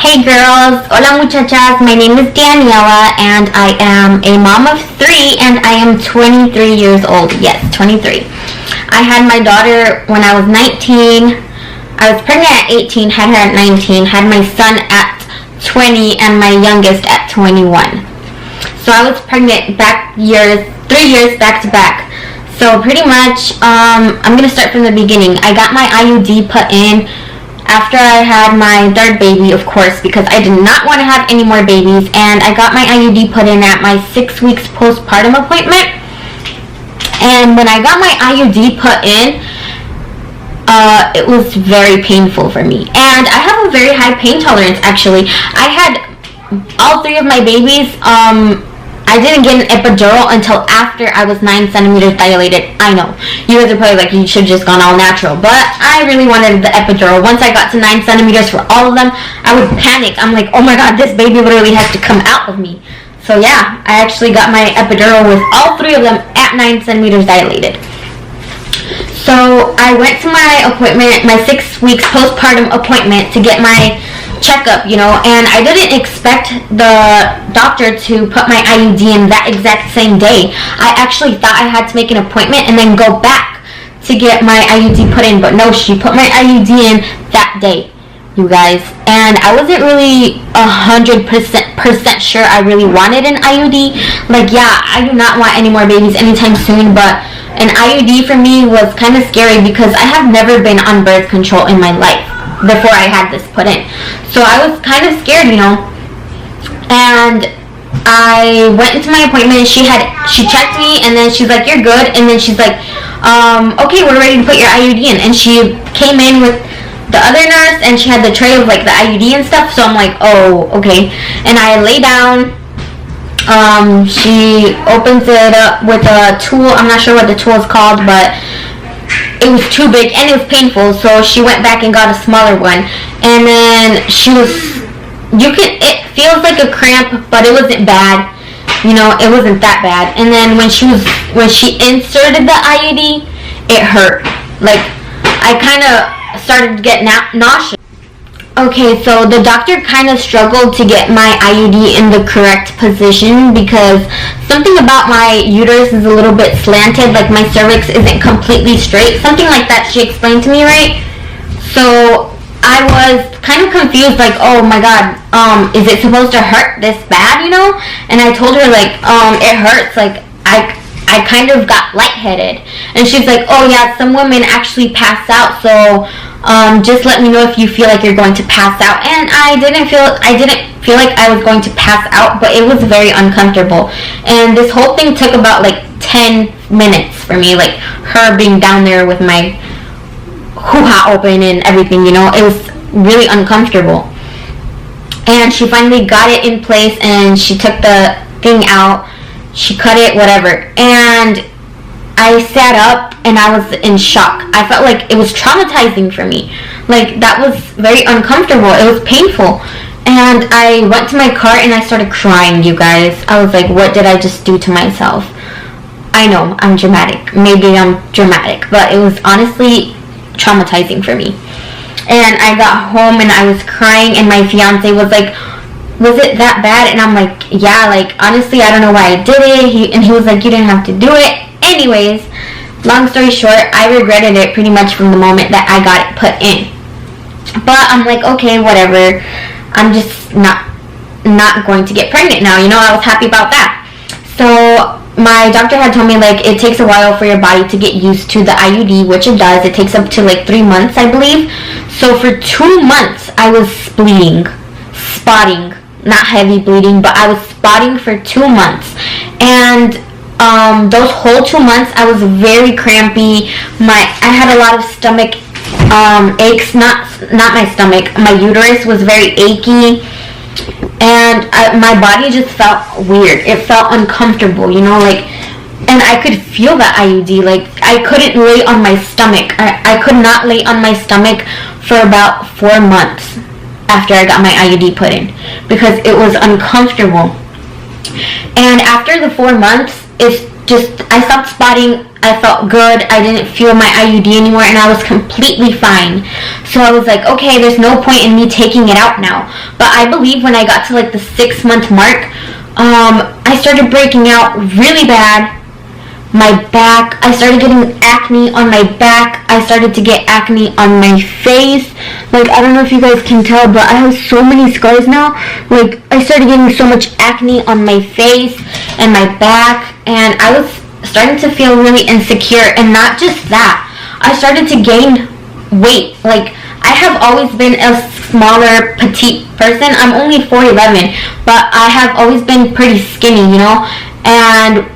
Hey girls, hola muchachas, my name is Daniela and I am a mom of 3 and I am 23 years old. Yes, 23. I had my daughter when I was 19, I was pregnant at 18, had her at 19, had my son at 20 and my youngest at 21. So I was pregnant 3 years back to back. So pretty much, I'm going to start from the beginning. I got my IUD put in after I had my 3rd baby, of course, because I did not want to have any more babies. And I got my IUD put in at my 6 weeks postpartum appointment. And when I got my IUD put in, it was very painful for me. And I have a very high pain tolerance, actually. I had all 3 of my babies. I didn't get an epidural until after I was 9 centimeters dilated. I know. You guys are probably like, you should have just gone all natural. But I really wanted the epidural. Once I got to 9 centimeters for all of them, I would panic. I'm like, oh my god, this baby literally has to come out of me. So yeah, I actually got my epidural with all 3 of them at 9 centimeters dilated. So I went to my appointment, my 6 weeks postpartum appointment to get my checkup, and I didn't expect the doctor to put my IUD in that exact same day. I actually thought I had to make an appointment and then go back to get my IUD put in, but no, she put my IUD in that day, you guys. And I wasn't really 100% sure I really wanted an IUD. Like, yeah, I do not want any more babies anytime soon, but an IUD for me was kind of scary because I have never been on birth control in my life before I had this put in. So I was kind of scared, and I went into my appointment. She checked me and then she's like, you're good. And then she's like, okay, we're ready to put your IUD in. And she came in with the other nurse and she had the tray of like the IUD and stuff. So I'm like, oh, okay. And I lay down. She opens it up with a tool. I'm not sure what the tool is called, but it was too big and it was painful, so she went back and got a smaller one. And then it feels like a cramp, but it wasn't bad, it wasn't that bad. And then when she inserted the IUD, it hurt. Like, I kind of started to get nauseous. Okay, so the doctor kind of struggled to get my IUD in the correct position because something about my uterus is a little bit slanted, like my cervix isn't completely straight. Something like that she explained to me, right? So I was kind of confused, like, oh my god, is it supposed to hurt this bad, And I told her, like, it hurts, like, I kind of got lightheaded. And she's like, oh yeah, some women actually pass out, so just let me know if you feel like you're going to pass out. And I didn't feel like I was going to pass out, but it was very uncomfortable. And this whole thing took about like 10 minutes for me, like her being down there with my hoo-ha open and everything, It was really uncomfortable. And she finally got it in place and she took the thing out. She cut it, whatever. And I sat up and I was in shock. I felt like it was traumatizing for me. Like, that was very uncomfortable. It was painful. And I went to my car and I started crying, you guys. I was like, what did I just do to myself? I know, I'm dramatic. Maybe I'm dramatic, but it was honestly traumatizing for me. And I got home and I was crying and my fiance was like, was it that bad? And I'm like, yeah, like, honestly, I don't know why I did it. He was like, you didn't have to do it. Anyways, long story short, I regretted it pretty much from the moment that I got it put in. But I'm like, okay, whatever. I'm just not going to get pregnant now. I was happy about that. So my doctor had told me, like, it takes a while for your body to get used to the IUD, which it does. It takes up to like 3 months, I believe. So for 2 months, I was spotting. Not heavy bleeding, but I was spotting for 2 months. And those whole 2 months, I was very crampy. I had a lot of stomach aches. Not my stomach. My uterus was very achy. And my body just felt weird. It felt uncomfortable, like, and I could feel the IUD. Like, I couldn't lay on my stomach. I could not lay on my stomach for about 4 months after I got my IUD put in because it was uncomfortable. And after the 4 months, I stopped spotting I felt good. I didn't feel my IUD anymore, and I was completely fine. So I was like, okay, there's no point in me taking it out now. But I believe when I got to like the 6-month mark, I started breaking out really bad. My back, I started getting acne on my back. I started to get acne on my face. Like, I don't know if you guys can tell, but I have so many scars now. Like, I started getting so much acne on my face and my back, and I was starting to feel really insecure. And not just that, I started to gain weight. Like, I have always been a smaller, petite person. I'm only 4'11", but I have always been pretty skinny, you know. And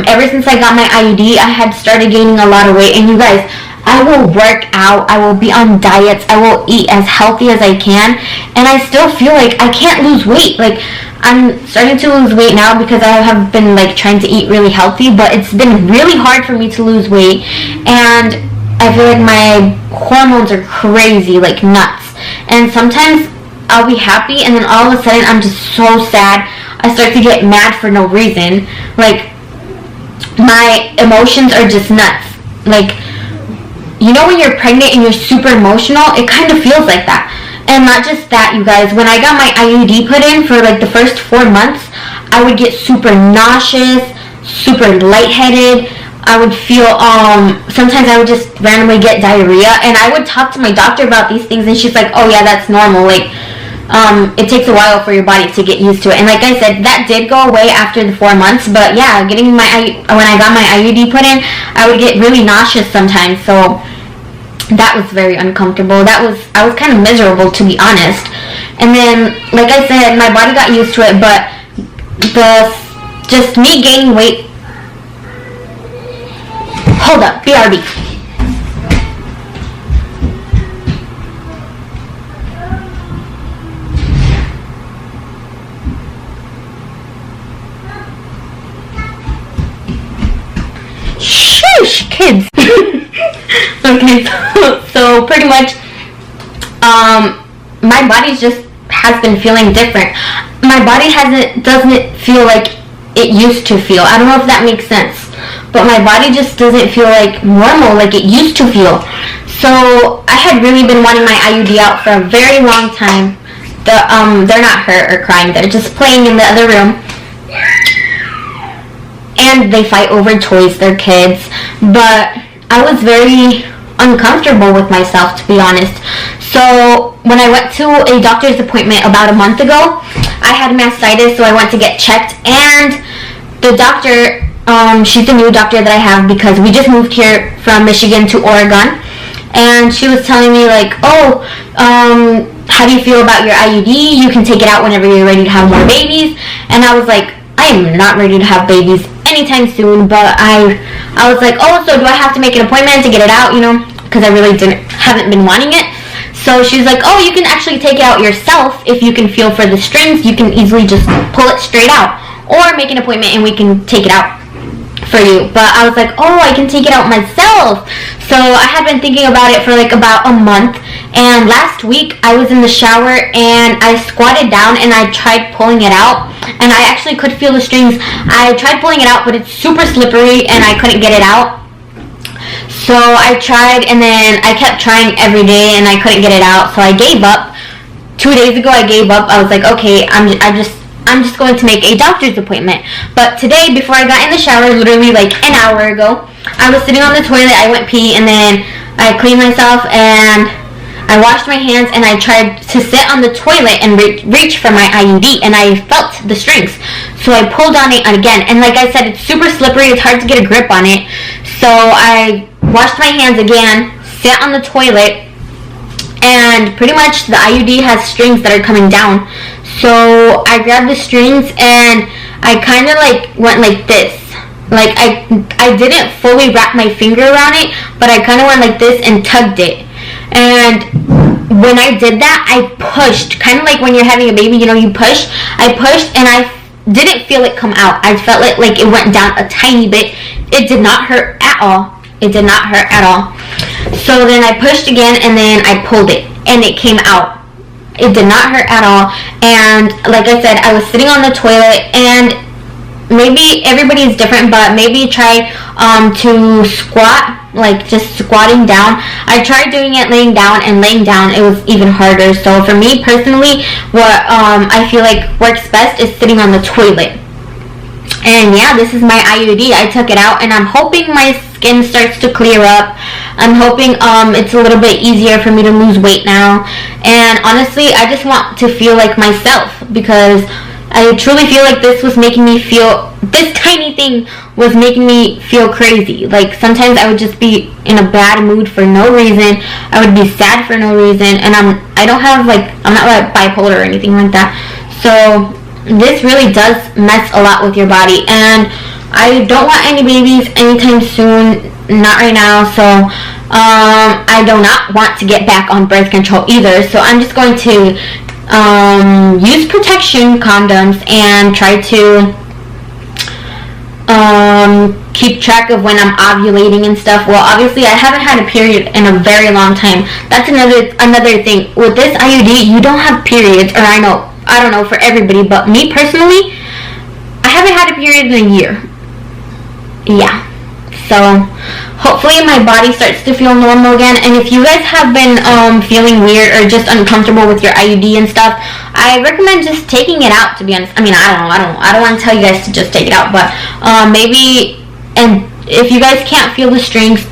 ever since I got my IUD, I had started gaining a lot of weight. And you guys, I will work out, I will be on diets, I will eat as healthy as I can, and I still feel like I can't lose weight. Like, I'm starting to lose weight now because I have been like trying to eat really healthy, but it's been really hard for me to lose weight, and I feel like my hormones are crazy, like nuts. And sometimes I'll be happy, and then all of a sudden I'm just so sad. I start to get mad for no reason. Like, my emotions are just nuts. Like, you know when you're pregnant and you're super emotional? It kind of feels like that. And not just that, you guys. When I got my IUD put in for like the first 4 months, I would get super nauseous, super lightheaded. I would feel, sometimes I would just randomly get diarrhea. And I would talk to my doctor about these things, and she's like, oh yeah, that's normal. Like, it takes a while for your body to get used to it. And like I said, that did go away after the 4 months. But yeah, when I got my IUD put in, I would get really nauseous sometimes. So that was very uncomfortable. I was kind of miserable, to be honest. And then, like I said, my body got used to it. But just me gaining weight. Hold up, BRB. Shush, kids. Okay, so pretty much, my body just has been feeling different. My body doesn't feel like it used to feel. I don't know if that makes sense, but my body just doesn't feel like normal, like it used to feel. So I had really been wanting my IUD out for a very long time. They're not hurt or crying. They're just playing in the other room. And they fight over toys, they're kids. But I was very uncomfortable with myself, to be honest. So when I went to a doctor's appointment about a month ago, I had mastitis, so I went to get checked. And the doctor, she's the new doctor that I have because we just moved here from Michigan to Oregon. And she was telling me like, oh, how do you feel about your IUD? You can take it out whenever you're ready to have more babies. And I was like, I am not ready to have babies anytime soon, but I was like, oh, so do I have to make an appointment to get it out, you know, because I really haven't been wanting it. So she's like, oh, you can actually take it out yourself. If you can feel for the strings, you can easily just pull it straight out, or make an appointment and we can take it out for you. But I was like, oh, I can take it out myself. So I had been thinking about it for like about a month, and last week I was in the shower and I squatted down and I tried pulling it out, and I actually could feel the strings. I tried pulling it out, but it's super slippery and I couldn't get it out. So I tried, and then I kept trying every day and I couldn't get it out, so I gave up. 2 days ago I gave up. I was like, okay, I'm just going to make a doctor's appointment. But today, before I got in the shower, literally like an hour ago, I was sitting on the toilet, I went pee, and then I cleaned myself and I washed my hands, and I tried to sit on the toilet and reach for my IUD, and I felt the strings. So I pulled on it again, and like I said, it's super slippery, it's hard to get a grip on it. So I washed my hands again, sat on the toilet, and pretty much the IUD has strings that are coming down. So I grabbed the strings and I kind of like went like this. Like I didn't fully wrap my finger around it, but I kind of went like this and tugged it. And when I did that, I pushed, kind of like when you're having a baby, you know, you push. I pushed and I didn't feel it come out. I felt it like it went down a tiny bit. It did not hurt at all. It did not hurt at all. So then I pushed again, and then I pulled it and it came out. It did not hurt at all. And like I said, I was sitting on the toilet, and maybe everybody is different, but maybe try to squat, like just squatting down. I tried doing it laying down, and laying down it was even harder. So for me personally, what I feel like works best is sitting on the toilet. And yeah, this is my IUD. I took it out, and I'm hoping my skin starts to clear up. I'm hoping it's a little bit easier for me to lose weight now. And honestly, I just want to feel like myself, because I truly feel like this was making me feel, this tiny thing was making me feel crazy. Like sometimes I would just be in a bad mood for no reason. I would be sad for no reason, and I'm not like bipolar or anything like that. So this really does mess a lot with your body, and I don't want any babies anytime soon, not right now. So I do not want to get back on birth control either. So I'm just going to use protection condoms and try to keep track of when I'm ovulating and stuff. Well, obviously I haven't had a period in a very long time. That's another thing with this IUD. You don't have periods, or I don't know for everybody, but me personally, I haven't had a period in a year. Yeah. So hopefully my body starts to feel normal again. And if you guys have been feeling weird or just uncomfortable with your IUD and stuff, I recommend just taking it out, to be honest. I mean, I don't want to tell you guys to just take it out, but maybe, and if you guys can't feel the strings,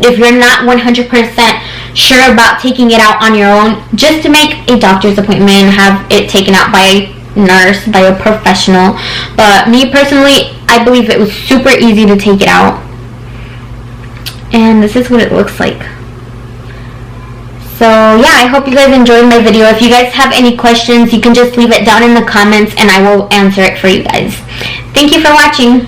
if you're not 100% sure about taking it out on your own, just to make a doctor's appointment and have it taken out by a nurse, by a professional. But me personally, I believe it was super easy to take it out. And this is what it looks like. So yeah, I hope you guys enjoyed my video. If you guys have any questions, you can just leave it down in the comments and I will answer it for you guys. Thank you for watching.